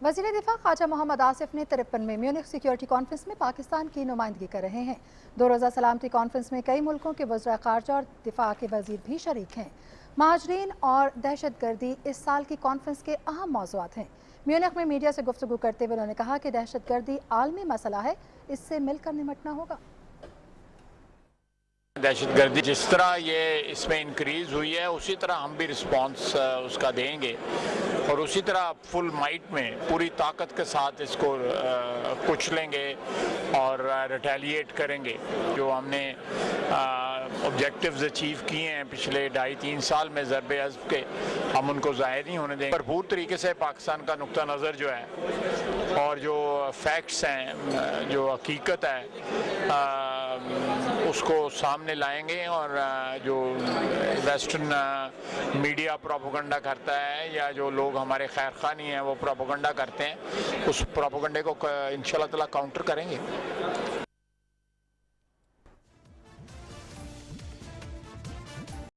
وزیر دفاع خواجہ محمد آصف نے 53 میں میونخ سیکیورٹی کانفرنس میں پاکستان کی نمائندگی کر رہے ہیں۔ 2 روزہ سلامتی کانفرنس میں کئی ملکوں کے وزراء خارجہ اور دفاع کے وزیر بھی شریک ہیں۔ مہاجرین اور دہشت گردی اس سال کی کانفرنس کے اہم موضوعات ہیں۔ میونخ میں میڈیا سے گفتگو کرتے ہوئے انہوں نے کہا کہ دہشت گردی عالمی مسئلہ ہے، اس سے مل کر نمٹنا ہوگا۔ دہشت گردی جس طرح یہ اس میں انکریز ہوئی ہے اسی طرح ہم بھی رسپانس اس کا دیں گے اور اسی طرح فل مائٹ میں پوری طاقت کے ساتھ اس کو کچلیں گے اور ریٹیلیٹ کریں گے۔ جو ہم نے آبجیکٹیوز اچیو کیے ہیں پچھلے 2.5-3 سال میں ضرب عضب کے، ہم ان کو ظاہر نہیں ہونے دیں گے۔ بھرپور طریقے سے پاکستان کا نقطہ نظر جو ہے اور جو فیکٹس ہیں، جو حقیقت ہے، اس کو سامنے لائیں گے اور جو ویسٹرن میڈیا پروپیگنڈا کرتا ہے یا جو لوگ ہمارے خیر خواہ نہیں ہیں وہ پروپیگنڈا کرتے ہیں، اس پروپیگنڈے کو انشاءاللہ تعالی کاؤنٹر کریں گے۔